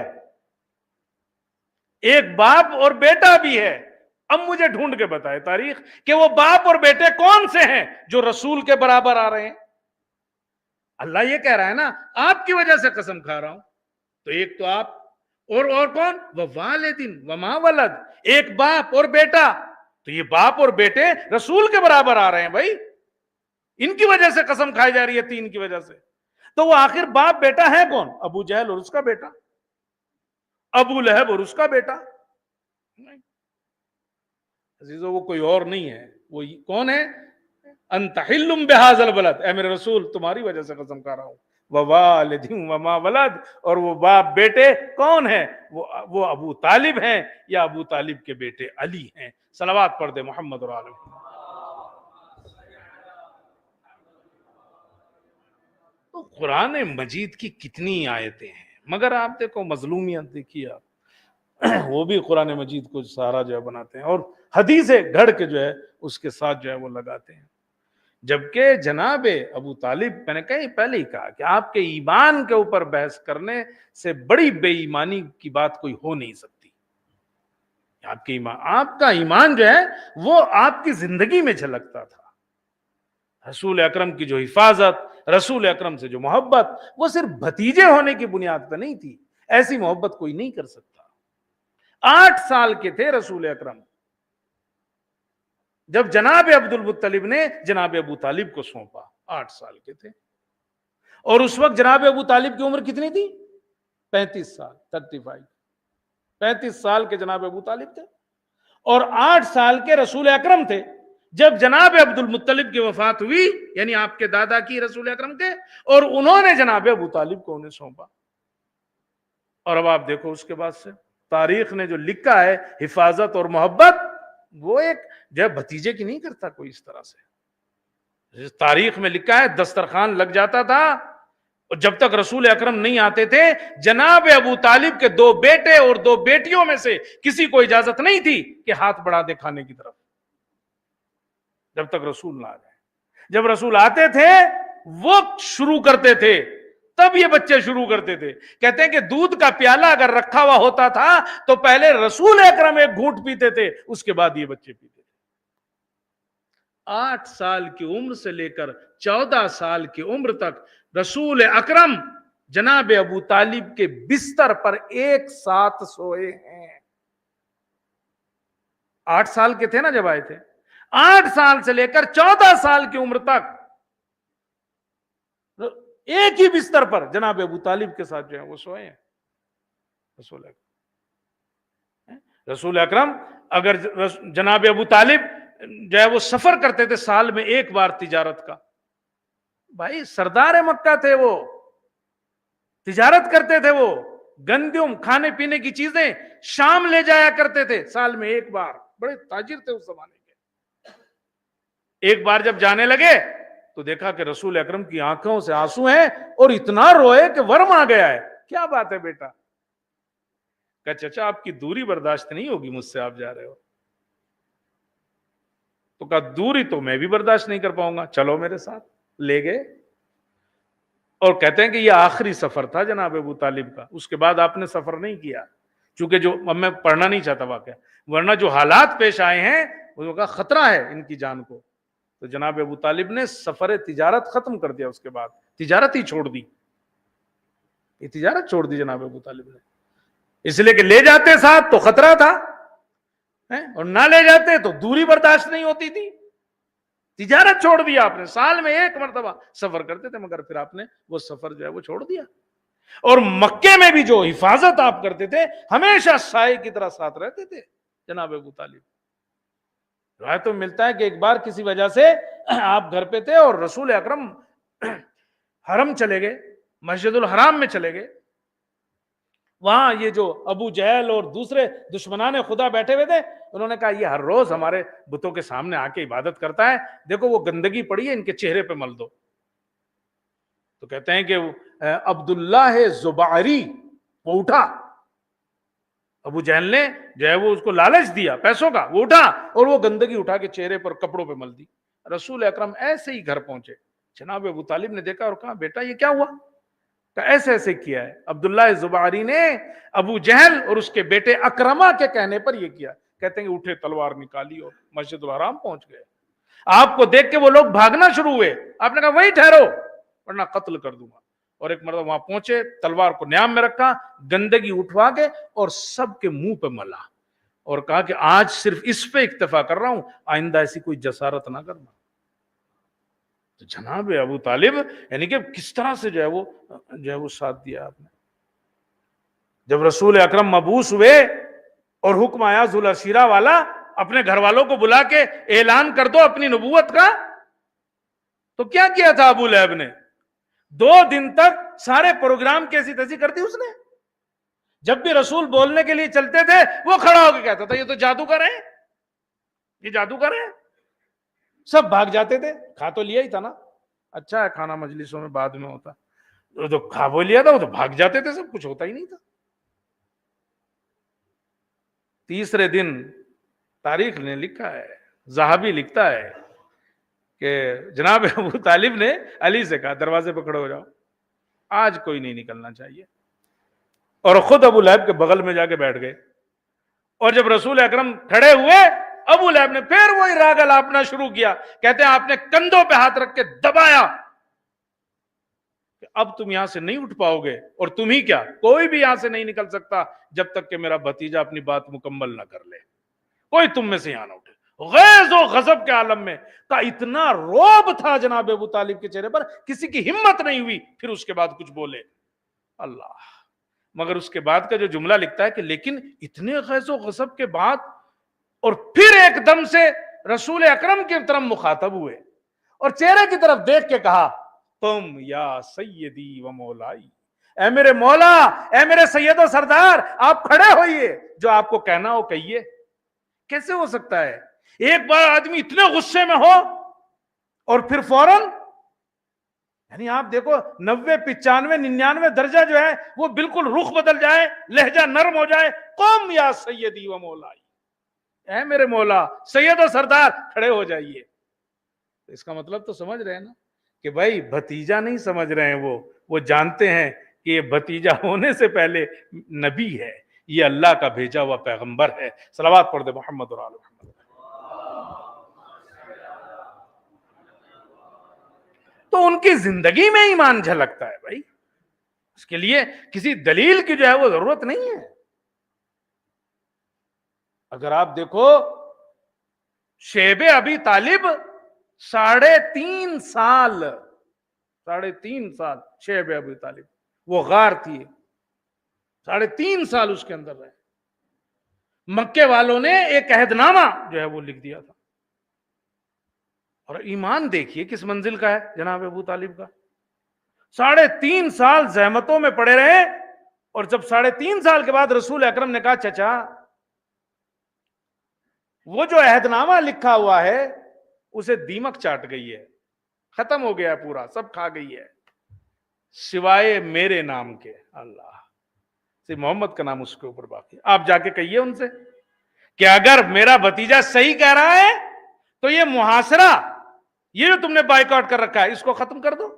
ایک باپ اور بیٹا بھی ہے۔ اب مجھے ڈھونڈ کے بتائے تاریخ کہ وہ باپ اور بیٹے کون سے ہیں جو رسول کے برابر آ رہے ہیں؟ اللہ یہ کہہ رہا ہے نا آپ کی وجہ سے قسم کھا رہا ہوں، تو ایک تو آپ اور کون؟ وَوَالِدٍ وَمَا وَلَدَ، ایک باپ اور بیٹا، تو یہ باپ اور بیٹے رسول کے برابر آ رہے ہیں بھائی، ان کی وجہ سے قسم کھائی جا رہی ہے، تین کی وجہ سے۔ تو وہ آخر باپ بیٹا ہے کون؟ ابو جہل اور اس کا بیٹا، ابو لہب اور اس کا بیٹا، عزیزو وہ کوئی اور نہیں ہے، وہ کون ہے؟ انت حل بہذا البلد، اے میرے رسول تمہاری وجہ سے قسم کھا رہا ہوں، ووالد وما ولد، اور وہ باپ بیٹے کون ہیں؟ وہ ابو طالب ہیں، یا ابو طالب کے بیٹے علی ہیں۔ صلوات پڑھ دے محمد اور آل محمد۔ تو قرآن مجید کی کتنی آیتیں ہیں، مگر آپ دیکھو مظلومیت دیکھیے آپ، وہ بھی قرآن مجید کو سہارا جو ہے بناتے ہیں، اور حدیثیں گھڑ کے جو ہے اس کے ساتھ جو ہے وہ لگاتے ہیں، جبکہ جناب ابو طالب، میں نے کہیں پہلے ہی کہا کہ آپ کے ایمان کے اوپر بحث کرنے سے بڑی بے ایمانی کی بات کوئی ہو نہیں سکتی۔ آپ کا ایمان جو ہے وہ آپ کی زندگی میں جھلکتا تھا، رسول اکرم کی جو حفاظت، رسول اکرم سے جو محبت، وہ صرف بھتیجے ہونے کی بنیاد پہ نہیں تھی، ایسی محبت کوئی نہیں کر سکتا۔ 8 سال کے تھے رسول اکرم جب جناب عبد المطلب نے جناب ابو طالب کو سونپا، 8 سال کے تھے، اور اس وقت جناب ابو طالب کی عمر کتنی تھی؟ 35 سال، 35 سال کے جناب ابو طالب تھے، اور 8 سال کے رسول اکرم تھے جب جناب عبد المطلب کی وفات ہوئی، یعنی آپ کے دادا کی، رسول اکرم کے، اور انہوں نے جناب ابو طالب کو انہیں سونپا۔ اور اب آپ دیکھو اس کے بعد سے تاریخ نے جو لکھا ہے حفاظت اور محبت، وہ ایک جو بھتیجے کی نہیں کرتا کوئی اس طرح سے۔ تاریخ میں لکھا ہے دسترخوان لگ جاتا تھا، اور جب تک رسول اکرم نہیں آتے تھے جناب ابو طالب کے 2 بیٹے اور 2 بیٹیوں میں سے کسی کو اجازت نہیں تھی کہ ہاتھ بڑھا دے کھانے کی طرف، جب تک رسول نہ آ جائے۔ جب رسول آتے تھے وہ شروع کرتے تھے، تب یہ بچے شروع کرتے تھے۔ کہتے ہیں کہ دودھ کا پیالہ اگر رکھا ہوا ہوتا تھا تو پہلے رسول اکرم ایک گھونٹ پیتے تھے، اس کے بعد یہ بچے پیتے تھے۔ 8 سال کی عمر سے لے کر 14 سال کی عمر تک رسول اکرم جناب ابو طالب کے بستر پر ایک ساتھ سوئے ہیں۔ 8 سال کے تھے نا جب آئے تھے، 8 سال سے لے کر 14 سال کی عمر تک ایک ہی بستر پر جناب ابو طالب کے ساتھ جو ہے وہ سوئے ہیں۔ رسول اکرم اگر جناب ابو طالب جو ہے وہ سفر کرتے تھے سال میں 1 بار تجارت کا، بھائی سردار مکہ تھے، وہ تجارت کرتے تھے، وہ گندم کھانے پینے کی چیزیں شام لے جایا کرتے تھے سال میں 1 بار، بڑے تاجر تھے اس زمانے کے۔ ایک بار جب جانے لگے تو دیکھا کہ رسول اکرم کی آنکھوں سے آنسو ہیں، اور اتنا روئے کہ ورم آ گیا ہے۔ کیا بات ہے بیٹا؟ کہ چچا آپ کی دوری برداشت نہیں ہوگی مجھ سے، آپ جا رہے ہو؟ تو کہا دوری تو میں بھی برداشت نہیں کر پاؤں گا، چلو میرے ساتھ۔ لے گئے، اور کہتے ہیں کہ یہ آخری سفر تھا جناب ابو طالب کا، اس کے بعد آپ نے سفر نہیں کیا، چونکہ جو اب میں پڑھنا نہیں چاہتا واقعہ، ورنہ جو حالات پیش آئے ہیں وہ کا خطرہ ہے ان کی جان کو، تو جناب ابو طالب نے سفر تجارت ختم کر دیا، اس کے بعد تجارت ہی چھوڑ دی، یہ تجارت چھوڑ دی جناب ابو طالب نے، اس لیے کہ لے جاتے ساتھ تو خطرہ تھا، اور نہ لے جاتے تو دوری برداشت نہیں ہوتی تھی۔ تجارت چھوڑ دیا آپ نے، سال میں 1 مرتبہ سفر کرتے تھے، مگر پھر آپ نے وہ سفر جو ہے وہ چھوڑ دیا۔ اور مکے میں بھی جو حفاظت آپ کرتے تھے ہمیشہ سائے کی طرح ساتھ رہتے تھے جناب ابو طالب. روایت میں ملتا ہے کہ ایک بار کسی وجہ سے آپ گھر پہ تھے اور رسول اکرم حرم چلے گئے, مسجد الحرام میں چلے گئے. وہاں یہ جو ابو جہل اور دوسرے دشمنان خدا بیٹھے ہوئے تھے, انہوں نے کہا یہ ہر روز ہمارے بتوں کے سامنے آ کے عبادت کرتا ہے, دیکھو وہ گندگی پڑی ہے ان کے چہرے پہ مل دو. تو کہتے ہیں کہ عبداللہ زبعری وہ اٹھا, ابو جہل نے جو ہے وہ اس کو لالچ دیا پیسوں کا, وہ اٹھا اور وہ گندگی اٹھا کے چہرے پر کپڑوں پہ مل دی. رسول اکرم ایسے ہی گھر پہنچے, جناب ابو طالب نے دیکھا اور کہا بیٹا یہ کیا ہوا؟ کہ ایسے ایسے کیا ہے. عبداللہ زبعری نے ابو جہل اور اس کے بیٹے اکرما کے کہنے پر یہ کیا. کہتے ہیں کہ اٹھے, تلوار نکالی اور مسجد الحرام پہنچ گئے. آپ کو دیکھ کے وہ لوگ بھاگنا شروع ہوئے, آپ نے کہا وہیں ٹھہرو ورنہ قتل کر دوں گا. اور ایک مرتبہ وہاں پہنچے, تلوار کو نیام میں رکھا, گندگی اٹھوا کے اور سب کے منہ پہ ملا اور کہا کہ آج صرف اس پہ اکتفا کر رہا ہوں, آئندہ ایسی کوئی جسارت نہ کرنا. تو جناب ابو طالب یعنی کہ کس طرح سے جو ہے وہ ساتھ دیا آپ نے. جب رسول اکرم مبعوث ہوئے اور حکم آیا ذوالعشیرہ والا اپنے گھر والوں کو بلا کے اعلان کر دو اپنی نبوت کا, تو کیا کیا تھا ابو لہب نے؟ 2 دن تک سارے پروگرام کیسی تیسی کر دی اس نے. جب بھی رسول بولنے کے لیے چلتے تھے وہ کھڑا ہو کے کہتا تھا یہ تو جادوگر ہیں, یہ جادوگر ہیں. سب بھاگ جاتے تھے, کھا تو لیا ہی تھا نا, اچھا ہے کھانا مجلسوں میں بعد میں ہوتا, تو کھا وہ لیا تھا وہ تو بھاگ جاتے تھے, سب کچھ ہوتا ہی نہیں تھا. تیسرے دن تاریخ نے لکھا ہے, زہابی لکھتا ہے کہ جناب ابو طالب نے علی سے کہا دروازے پہ کھڑے ہو جاؤ, آج کوئی نہیں نکلنا چاہیے. اور خود ابو لہب کے بغل میں جا کے بیٹھ گئے. اور جب رسول اکرم کھڑے ہوئے, ابو لہب نے پھر وہی راگ الاپنا شروع کیا. کہتے ہیں آپ نے کندھوں پہ ہاتھ رکھ کے دبایا کہ اب تم یہاں سے نہیں اٹھ پاؤ گے, اور تم ہی کیا کوئی بھی یہاں سے نہیں نکل سکتا جب تک کہ میرا بھتیجا اپنی بات مکمل نہ کر لے, کوئی تم میں سے یہاں نہ اٹھے. غیظ و غضب کے عالم میں کا اتنا روب تھا جناب ابو طالب کے چہرے پر, کسی کی ہمت نہیں ہوئی پھر اس کے بعد کچھ بولے. اللہ, مگر اس کے بعد کا جو جملہ لکھتا ہے کہ لیکن اتنے غیظ و غضب کے بعد اور پھر ایک دم سے رسول اکرم کی طرف مخاطب ہوئے اور چہرے کی طرف دیکھ کے کہا تم یا سیدی و مولائی, اے میرے مولا, اے میرے سید و سردار, آپ کھڑے ہوئیے, جو آپ کو کہنا ہو کہیے. کیسے ہو سکتا ہے ایک بار آدمی اتنے غصے میں ہو اور پھر فوراً, یعنی آپ دیکھو 90 95 99 درجہ جو ہے وہ بالکل رخ بدل جائے, لہجہ نرم ہو جائے, قم یا سیدی و مولائی, اے میرے مولا سید و سردار کھڑے ہو جائیے. اس کا مطلب تو سمجھ رہے ہیں نا کہ بھائی بھتیجا نہیں سمجھ رہے ہیں, وہ جانتے ہیں کہ یہ بھتیجا ہونے سے پہلے نبی ہے, یہ اللہ کا بھیجا ہوا پیغمبر ہے. صلوات پڑھ دے محمد اور آل محمد. تو ان کی زندگی میں ایمان جھلکتا ہے بھائی, اس کے لیے کسی دلیل کی جو ہے وہ ضرورت نہیں ہے. اگر آپ دیکھو شیب ابی طالب 3.5 سال شیب ابی طالب, وہ غار تھی, 3.5 سال اس کے اندر رہے. مکے والوں نے ایک عہد نامہ جو ہے وہ لکھ دیا تھا. اور ایمان دیکھیے کس منزل کا ہے جناب ابو طالب کا. 3.5 سال زحمتوں میں پڑے رہے, اور جب 3.5 سال کے بعد رسول اکرم نے کہا چچا وہ جو عہد نامہ لکھا ہوا ہے اسے دیمک چاٹ گئی ہے, ختم ہو گیا پورا, سب کھا گئی ہے سوائے میرے نام کے. اللہ, صرف محمد کا نام اس کے اوپر باقی. آپ جا کے کہیے ان سے کہ اگر میرا بھتیجا صحیح کہہ رہا ہے تو یہ محاصرہ, یہ جو تم نے بائیکاٹ کر رکھا ہے, اس کو ختم کر دو.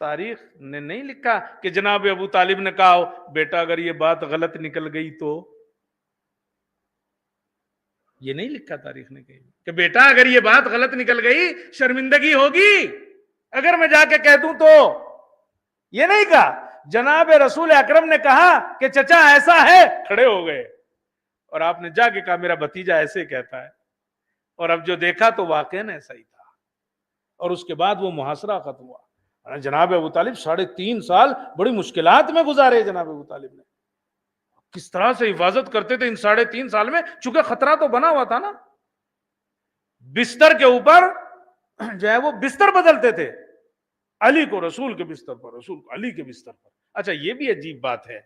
تاریخ نے نہیں لکھا کہ جناب ابو طالب نے کہا ہو بیٹا اگر یہ بات غلط نکل گئی تو, یہ نہیں لکھا تاریخ نے کہیں کہ بیٹا اگر یہ بات غلط نکل گئی شرمندگی ہوگی اگر میں جا کے کہہ دوں تو, یہ نہیں کہا. جناب رسول اکرم نے کہا کہ چچا ایسا ہے, کھڑے ہو گئے, اور آپ نے جا کے کہا میرا بھتیجا ایسے کہتا ہے, اور اب جو دیکھا تو واقعاً ایسا ہی تھا. اور اس کے بعد وہ محاصرہ ختم ہوا. جناب ابو طالب 3.5 سال بڑی مشکلات میں گزارے جناب ابو طالب نے. کس طرح سے حفاظت کرتے تھے ان 3.5 سال میں, چونکہ خطرہ تو بنا ہوا تھا نا. بستر کے اوپر جو ہے وہ بستر بدلتے تھے, علی کو رسول کے بستر پر, رسول کو علی کے بستر پر. اچھا یہ بھی عجیب بات ہے,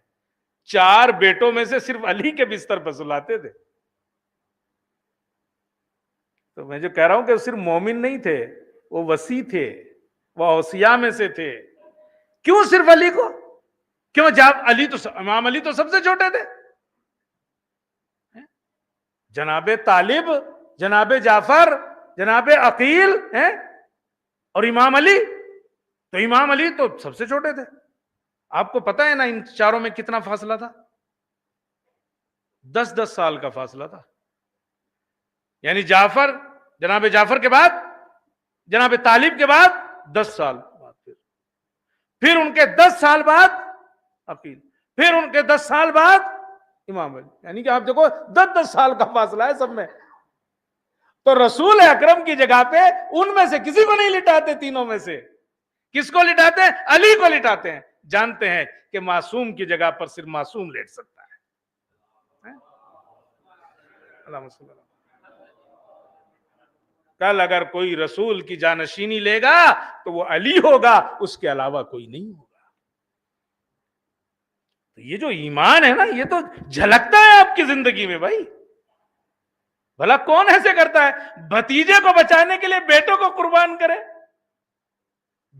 4 بیٹوں میں سے صرف علی کے بستر پر سلاتے تھے. تو میں جو کہہ رہا ہوں کہ وہ صرف مومن نہیں تھے, وہ وصی تھے, وہ اوصیاء میں سے تھے. کیوں صرف علی کو؟ کیوں جب علی تو امام علی تو سب سے چھوٹے تھے. جناب طالب, جناب جعفر, جناب عقیل ہیں, اور امام علی, تو امام علی تو سب سے چھوٹے تھے. آپ کو پتا ہے نا ان چاروں میں کتنا فاصلہ تھا؟ 10 سال کا فاصلہ تھا. یعنی جعفر, جناب جعفر کے بعد جناب طالب کے بعد 10 سال بعد, پھر ان کے 10 سال بعد عقیل, پھر ان کے 10 سال بعد امام علی. یعنی کہ آپ دیکھو 10 سال کا فاصلہ ہے سب میں. تو رسول اکرم کی جگہ پہ ان میں سے کسی کو نہیں لٹاتے. تینوں میں سے کس کو لٹاتے ہیں؟ علی کو لٹاتے ہیں. جانتے ہیں کہ معصوم کی جگہ پر صرف معصوم لیٹ سکتا ہے. کل اگر کوئی رسول کی جانشینی لے گا تو وہ علی ہوگا, اس کے علاوہ کوئی نہیں ہوگا. تو یہ جو ایمان ہے نا, یہ تو جھلکتا ہے آپ کی زندگی میں بھائی. بھلا کون ایسے کرتا ہے بھتیجے کو بچانے کے لیے بیٹوں کو قربان کرے,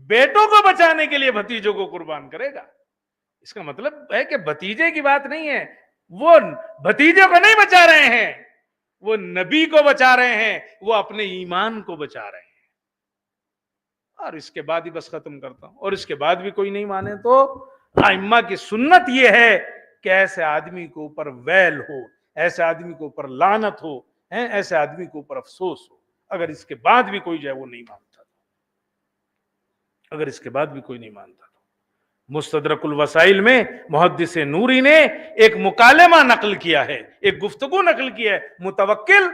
بیٹوں کو بچانے کے لیے بھتیجوں کو قربان کرے گا؟ اس کا مطلب ہے کہ بھتیجے کی بات نہیں ہے, وہ بھتیجے کو نہیں بچا رہے ہیں, وہ نبی کو بچا رہے ہیں, وہ اپنے ایمان کو بچا رہے ہیں. اور اس کے بعد ہی بس ختم کرتا ہوں, اور اس کے بعد بھی کوئی نہیں مانے تو ائمہ کی سنت یہ ہے کہ ایسے آدمی کے اوپر ویل ہو, ایسے آدمی کے اوپر لعنت ہو, ایسے آدمی کے اوپر افسوس ہو, اگر اس کے بعد بھی کوئی جو ہے وہ نہیں مانتا, اگر اس کے بعد بھی کوئی نہیں مانتا. مستدرک الوسائل میں محدث نوری نے ایک مکالمہ نقل کیا ہے, ایک گفتگو نقل کی ہے متوکل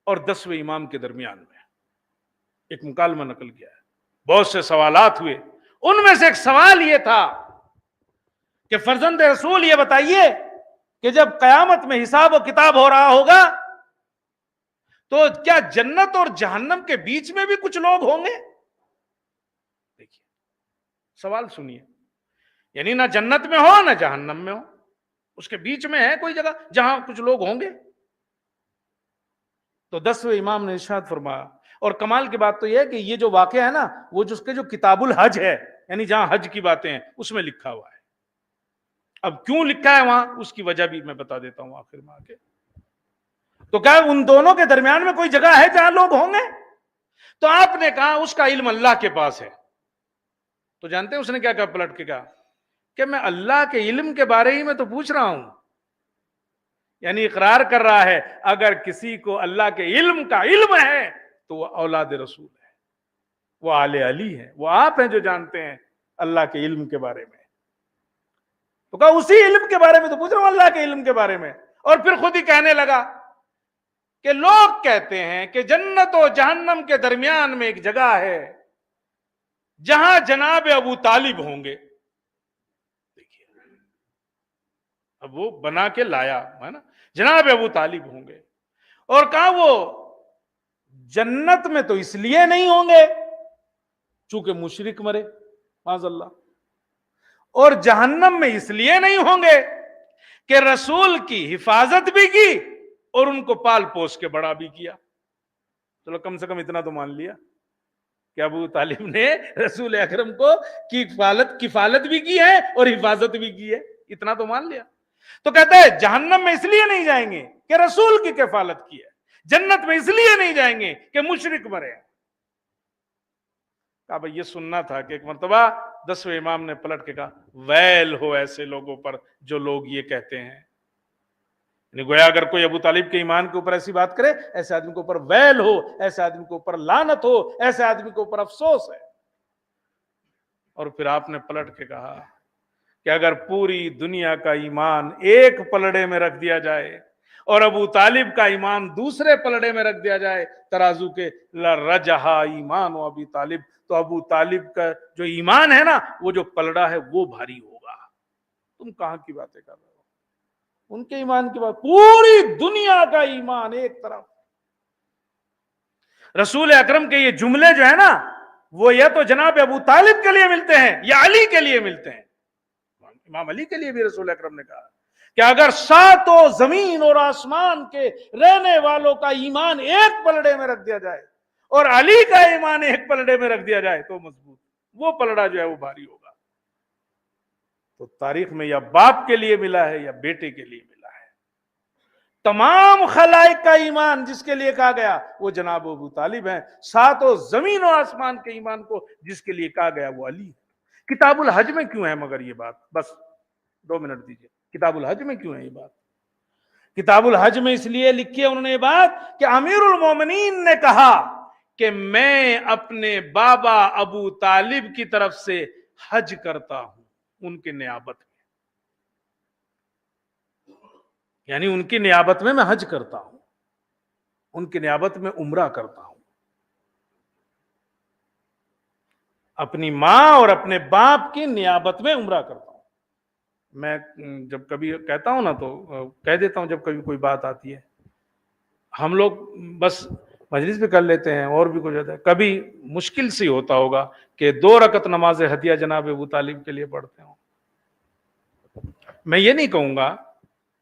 اور 10ویں امام کے درمیان میں. ایک مکالمہ نقل کیا ہے, بہت سے سوالات ہوئے. ان میں سے ایک سوال یہ تھا کہ فرزند رسول یہ بتائیے کہ جب قیامت میں حساب و کتاب ہو رہا ہوگا تو کیا جنت اور جہنم کے بیچ میں بھی کچھ لوگ ہوں گے؟ دیکھیے سوال سنیے, یعنی نہ جنت میں ہو نہ جہنم میں ہو, اس کے بیچ میں ہے کوئی جگہ جہاں کچھ لوگ ہوں گے؟ تو 10ویں امام نے ارشاد فرمایا, اور کمال کی بات تو یہ ہے کہ یہ جو واقعہ ہے نا وہ جس کے جو کتاب الحج ہے, یعنی جہاں حج کی باتیں ہیں, اس میں لکھا ہوا ہے. اب کیوں لکھا ہے وہاں اس کی وجہ بھی میں بتا دیتا ہوں آخر میں آ کے. تو کیا ان دونوں کے درمیان میں کوئی جگہ ہے جہاں لوگ ہوں گے؟ تو آپ نے کہا اس کا علم اللہ کے پاس ہے. تو جانتے ہیں اس نے کیا کہا پلٹ کے کہا کہ میں اللہ کے علم کے بارے ہی میں تو پوچھ رہا ہوں. یعنی اقرار کر رہا ہے اگر کسی کو اللہ کے علم کا علم ہے تو وہ اولاد رسول ہے, وہ آل علی ہے, وہ آپ ہیں جو جانتے ہیں اللہ کے علم کے بارے میں. تو کہا اسی علم کے بارے میں تو پوچھ رہا ہوں, اللہ کے علم کے بارے میں. اور پھر خود ہی کہنے لگا کہ لوگ کہتے ہیں کہ جنت و جہنم کے درمیان میں ایک جگہ ہے جہاں جناب ابو طالب ہوں گے. دیکھیے اب وہ بنا کے لایا ہے نا, جناب ابو طالب ہوں گے, اور کہا وہ جنت میں تو اس لیے نہیں ہوں گے چونکہ مشرک مرے معاذ اللہ, اور جہنم میں اس لیے نہیں ہوں گے کہ رسول کی حفاظت بھی کی اور ان کو پال پوس کے بڑا بھی کیا. چلو کم سے کم اتنا تو مان لیا کہ ابو طالب نے رسول اکرم کو کفالت بھی کی ہے اور حفاظت بھی کی ہے, اتنا تو مان لیا. تو کہتا ہے جہنم میں اس لیے نہیں جائیں گے کہ رسول کی کفالت کی ہے, جنت میں اس لیے نہیں جائیں گے کہ مشرک مرے. کہا بھئی یہ سننا تھا کہ ایک مرتبہ 10ویں امام نے پلٹ کے کہا ویل ہو ایسے لوگوں پر جو لوگ یہ کہتے ہیں. یعنی گویا اگر کوئی ابو طالب کے ایمان کے اوپر ایسی بات کرے, ایسے آدمی کے اوپر ویل ہو, ایسے آدمی کے اوپر لعنت ہو, ایسے آدمی کے اوپر افسوس ہے. اور پھر آپ نے پلٹ کے کہا کہ اگر پوری دنیا کا ایمان ایک پلڑے میں رکھ دیا جائے اور ابو طالب کا ایمان دوسرے پلڑے میں رکھ دیا جائے ترازو کے، لرجحا ایمان و ابی طالب، تو ابو طالب کا جو ایمان ہے نا، وہ جو پلڑا ہے وہ بھاری ہوگا۔ تم کہاں کی باتیں کر رہے ہو؟ ان کے ایمان کی بات، پوری دنیا کا ایمان ایک طرف۔ رسول اکرم کے یہ جملے جو ہے نا، وہ یا تو جناب ابو طالب کے لیے ملتے ہیں یا علی کے لیے ملتے ہیں۔ امام علی کے لیے بھی رسول اکرم نے کہا کہ اگر ساتوں زمین اور آسمان کے رہنے والوں کا ایمان ایک پلڑے میں رکھ دیا جائے اور علی کا ایمان ایک پلڑے میں رکھ دیا جائے تو مضبوط، وہ پلڑا جو ہے وہ بھاری ہوگا۔ تو تاریخ میں یا باپ کے لیے ملا ہے یا بیٹے کے لیے ملا ہے۔ تمام خلائق کا ایمان جس کے لیے کہا گیا وہ جناب ابو طالب ہیں، ساتوں زمین و آسمان کے ایمان کو جس کے لیے کہا گیا وہ علی ہے۔ کتاب الحج میں کیوں ہے مگر یہ بات؟ بس 2 منٹ دیجئے، کتاب الحج میں کیوں ہے یہ بات؟ کتاب الحج میں اس لیے لکھی ہے انہوں نے یہ بات کہ امیر المومنین نے کہا کہ میں اپنے بابا ابو طالب کی طرف سے حج کرتا ہوں ان کے نیابت میں، یعنی ان کی نیابت میں حج کرتا ہوں، ان کی نیابت میں عمرہ کرتا ہوں، اپنی ماں اور اپنے باپ کی نیابت میں عمرہ کرتا ہوں۔ میں جب کبھی کہتا ہوں نا تو کہہ دیتا ہوں، جب کبھی کوئی بات آتی ہے ہم لوگ بس مجلس بھی کر لیتے ہیں اور بھی کچھ ہوتا ہے، کبھی مشکل سے ہوتا ہوگا کہ 2 رکعت نماز ہدیہ جناب ابو طالب کے لیے پڑھتے ہوں۔ میں یہ نہیں کہوں گا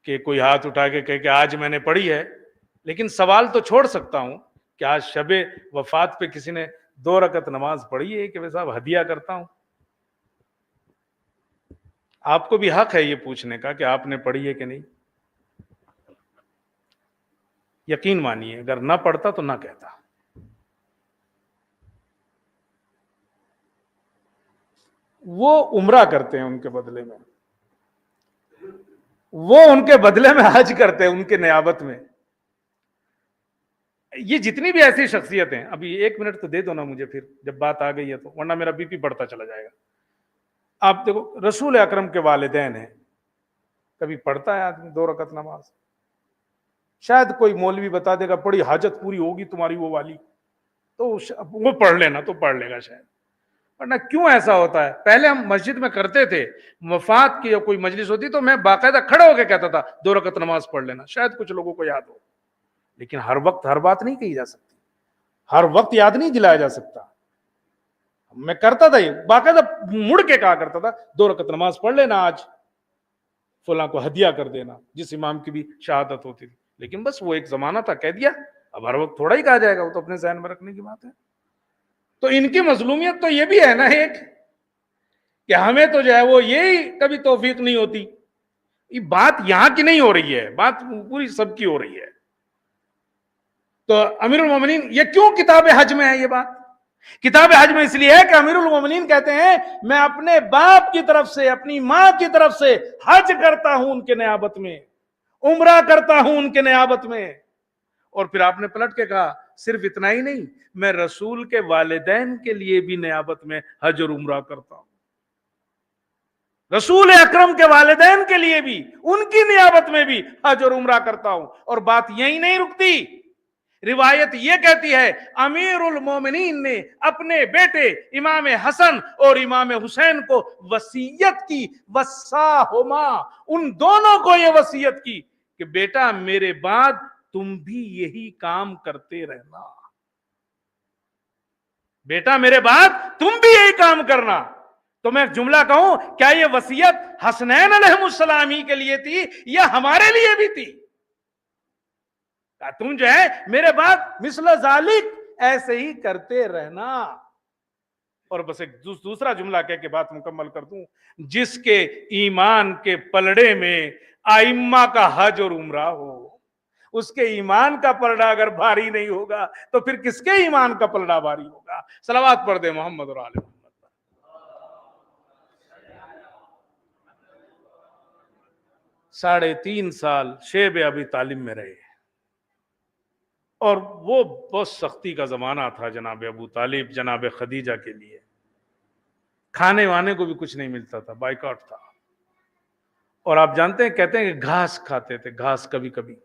کہ کوئی ہاتھ اٹھا کے کہے کہ آج میں نے پڑھی ہے، لیکن سوال تو چھوڑ سکتا ہوں کہ آج شب وفات پہ کسی نے 2 رکعت نماز پڑھی ہے کہ میں صاحب ہدیہ کرتا ہوں؟ آپ کو بھی حق ہے یہ پوچھنے کا کہ آپ نے پڑھی ہے کہ نہیں۔ یقین مانیے اگر نہ پڑھتا تو نہ کہتا۔ وہ عمرہ کرتے ہیں ان کے بدلے میں، وہ ان کے بدلے میں حج کرتے ہیں ان کے نیابت میں۔ یہ جتنی بھی ایسی شخصیتیں، ابھی 1 منٹ تو دے دو نا مجھے پھر جب بات آ گئی ہے تو، ورنہ میرا بی پی بڑھتا چلا جائے گا۔ آپ دیکھو رسول اکرم کے والدین ہیں، کبھی پڑھتا ہے آدمی 2 رکعت نماز؟ شاید کوئی مولوی بتا دے گا بڑی حاجت پوری ہوگی تمہاری وہ والی تو وہ پڑھ لینا، تو پڑھ لے گا شاید، ورنہ کیوں ایسا ہوتا ہے؟ پہلے ہم مسجد میں کرتے تھے، وفات کی یا کوئی مجلس ہوتی تو میں باقاعدہ کھڑے ہو کے کہتا تھا 2 رکعت نماز پڑھ لینا، شاید کچھ لوگوں کو یاد ہو، لیکن ہر وقت ہر بات نہیں کہی جا سکتی، ہر وقت یاد نہیں دلایا جا سکتا۔ میں کرتا تھا یہ باقاعدہ مڑ کے کہا کرتا تھا 2 رکعت نماز پڑھ لینا، آج فلاں کو ہدیہ کر دینا، جس امام کی بھی شہادت ہوتی تھی، لیکن بس وہ ایک زمانہ تھا، کہہ دیا، اب ہر وقت تھوڑا ہی کہا جائے گا، وہ تو اپنے ذہن میں رکھنے کی بات ہے۔ تو ان کی مظلومیت تو یہ بھی ہے نا ایک کہ ہمیں تو جو ہے وہ یہی کبھی توفیق نہیں ہوتی۔ یہ بات یہاں کی نہیں ہو رہی ہے، بات پوری سب کی ہو رہی ہے۔ تو امیر المومنین یہ کیوں کتاب حج میں ہے؟ یہ بات کتاب حج میں اس لیے ہے کہ امیر المومنین کہتے ہیں میں اپنے باپ کی طرف سے، اپنی ماں کی طرف سے حج کرتا ہوں ان کے نیابت میں، عمرہ کرتا ہوں ان کے نیابت میں۔ اور پھر آپ نے پلٹ کے کہا صرف اتنا ہی نہیں، میں رسول کے والدین کے لیے بھی نیابت میں حج اور عمرہ کرتا ہوں، رسول اکرم کے والدین کے لیے بھی، ان کی نیابت میں بھی حج اور عمرہ کرتا ہوں۔ اور بات یہی نہیں رکتی، روایت یہ کہتی ہے امیر المومنین نے اپنے بیٹے امام حسن اور امام حسین کو وصیت کی، وصاہما، ان دونوں کو یہ وصیت کی کہ بیٹا میرے بعد تم بھی یہی کام کرتے رہنا، بیٹا میرے بعد تم بھی یہی کام کرنا۔ تو میں جملہ کہوں، کیا یہ وصیت حسنین علیہ السلام ہی کے لیے تھی یا ہمارے لیے بھی تھی؟ تم جو ہے میرے بعد مثل ذالک ایسے ہی کرتے رہنا۔ اور بس ایک دوسرا جملہ کہہ کے بات مکمل کر دوں، جس کے ایمان کے پلڑے میں ائمہ کا حج اور عمرہ ہو، اس کے ایمان کا پلڑا اگر بھاری نہیں ہوگا تو پھر کس کے ایمان کا پلڑا بھاری ہوگا؟ صلوات پڑھ دے محمد اور آل محمد۔ 3.5 سال شیب ابی طالب میں رہے، اور وہ بہت سختی کا زمانہ تھا جناب ابو طالب، جناب خدیجہ کے لیے، کھانے وانے کو بھی کچھ نہیں ملتا تھا، بائیکاٹ تھا۔ اور آپ جانتے ہیں، کہتے ہیں کہ گھاس کھاتے تھے، گھاس کبھی کبھی،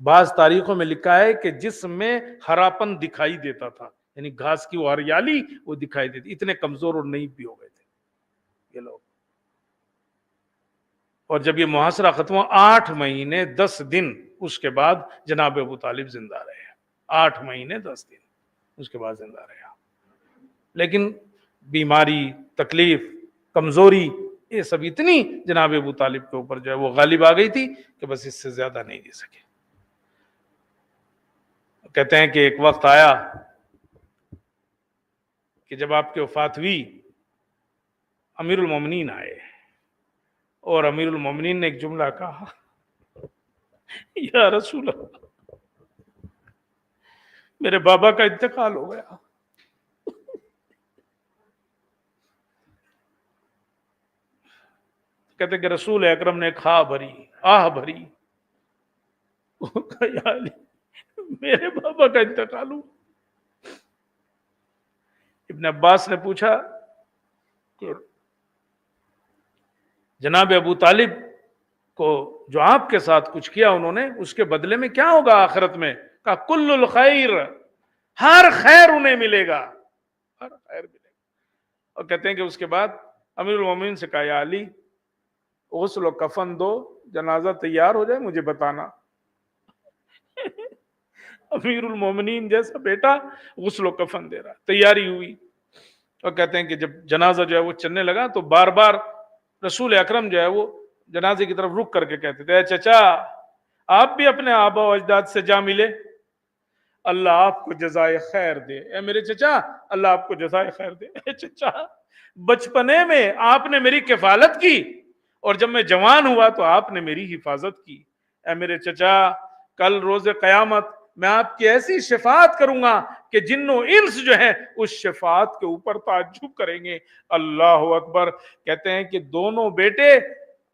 بعض تاریخوں میں لکھا ہے کہ جس میں ہراپن دکھائی دیتا تھا، یعنی گھاس کی وہ ہریالی وہ دکھائی دیتی، اتنے کمزور اور نہیں بھی ہو گئے تھے یہ لوگ۔ اور جب یہ محاصرہ ختم ہوا 8 مہینے 10 دن اس کے بعد جناب ابو طالب زندہ رہے، 8 مہینے 10 دن اس کے بعد زندہ رہے، لیکن بیماری، تکلیف، کمزوری، یہ سب اتنی جناب ابو طالب کے اوپر جو ہے وہ غالب آ گئی تھی کہ بس اس سے زیادہ نہیں جی سکے۔ کہتے ہیں کہ ایک وقت آیا کہ جب آپ کی وفات ہوئی، امیر المومنین آئے اور امیر المومنین نے ایک جملہ کہا، یا رسول اللہ، میرے بابا کا انتقال ہو گیا۔ کہتے کہ رسول اکرم نے کھا بھری، آہ بھری، یا علی میرے بابا کا انتقال ہوا۔ ابن عباس نے پوچھا کہ جناب ابو طالب کو جو آپ کے ساتھ کچھ کیا انہوں نے، اس کے بدلے میں کیا ہوگا آخرت میں؟ کہا کل الخیر، ہر خیر انہیں ملے گا، ہر خیر ملے گا۔ اور کہتے ہیں کہ اس کے بعد امیر المومنین سے کہا یا علی غسل و کفن دو، جنازہ تیار ہو جائے مجھے بتانا۔ امیر المومنین جیسا بیٹا غسل و کفن دے رہا، تیاری ہوئی۔ اور کہتے ہیں کہ جب جنازہ جو ہے وہ چلنے لگا تو بار بار رسول اکرم جو ہے وہ جنازے کی طرف رک کر کے کہتے تھے، اے چچا آپ بھی اپنے آبا و اجداد سے جا ملے، اللہ آپ کو جزائے خیر دے۔ اے میرے چچا اللہ آپ کو جزائے خیر دے۔ اے چچا بچپنے میں آپ نے میری کفالت کی اور جب میں جوان ہوا تو آپ نے میری حفاظت کی۔ اے میرے چچا کل روز قیامت میں آپ کی ایسی شفاعت کروں گا کہ جن و انس جو ہے اس شفاعت کے اوپر تعجب کریں گے۔ اللہ اکبر۔ کہتے ہیں کہ دونوں بیٹے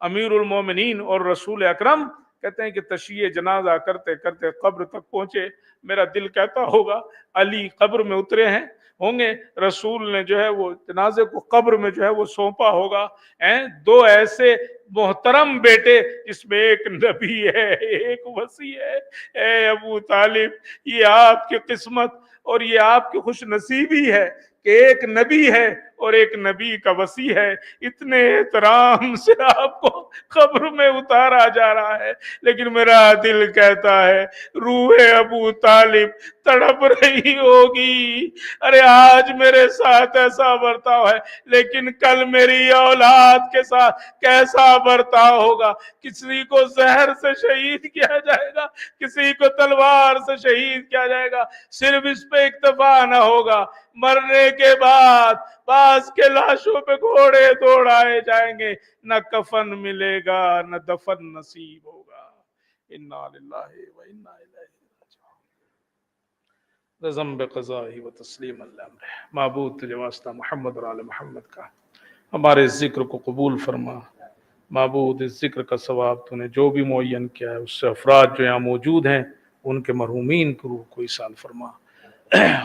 امیر المومنین اور رسول اکرم کہتے ہیں کہ تشییع جنازہ کرتے کرتے قبر تک پہنچے۔ میرا دل کہتا ہوگا علی قبر میں اترے ہیں ہوں گے، رسول نے جو ہے وہ جنازے کو قبر میں جو ہے وہ سونپا ہوگا۔ دو ایسے محترم بیٹے جس میں ایک نبی ہے ایک وصی ہے۔ اے ابو طالب یہ آپ کی قسمت اور یہ آپ کی خوش نصیبی ہے کہ ایک نبی ہے اور ایک نبی کا وصی ہے۔ اتنے احترام سے آپ کو قبر میں اتارا جا رہا ہے، لیکن میرا دل کہتا ہے روح ابو طالب تڑپ رہی ہوگی، ارے آج میرے ساتھ ایسا برتاؤ ہے لیکن کل میری اولاد کے ساتھ کیسا برتاؤ ہوگا۔ کسی کو زہر سے شہید کیا جائے گا، کسی کو تلوار سے شہید کیا جائے گا، صرف اس پہ اکتفا نہ ہوگا، مرنے کے بعد بعض کے لاشوں پہ گھوڑے دوڑائے جائیں گے، نہ کفن ملے گا نہ دفن نصیب ہوگا۔ انا للہ و انا الیہ راجعون۔ رضم بقضائہ و تسلیم الامر۔ معبود تجھے واسطہ محمد اور آل محمد کا ہمارے اس ذکر کو قبول فرما۔ معبود اس ذکر کا ثواب تو نے جو بھی معین کیا ہے اس سے افراد جو یہاں موجود ہیں ان کے مرحومین کی روح کو ایصال فرما۔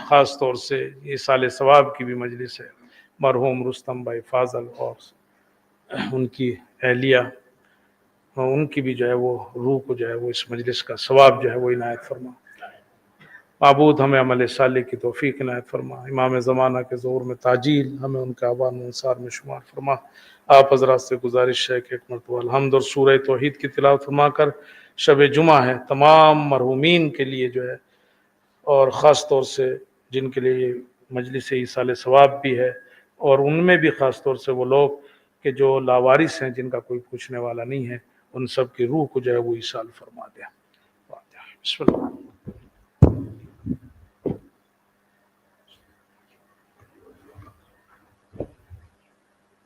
خاص طور سے یہ سال ثواب کی بھی مجلس ہے، مرحوم رستم بھائی فاضل اور ان کی اہلیہ، ان کی بھی جو ہے وہ روح کو جو ہے وہ اس مجلس کا ثواب جو ہے وہ عنایت فرما۔ معبود ہمیں عمل صالح کی توفیق عنایت فرما۔ امام زمانہ کے ظہور میں تاجیل ہمیں ان کے آبان و انصار میں شمار فرما۔ آپ حضرات سے گزارش ہے کہ ایک مرتبہ الحمد اور سورہ توحید کی تلاوت فرما کر شب جمعہ ہے تمام مرحومین کے لیے جو ہے، اور خاص طور سے جن کے لیے یہ مجلس ایصال ثواب بھی ہے، اور ان میں بھی خاص طور سے وہ لوگ کہ جو لاوارث ہیں جن کا کوئی پوچھنے والا نہیں ہے، ان سب کی روح کو جو ہے وہ ایصال فرما دیں۔ بسم اللہ۔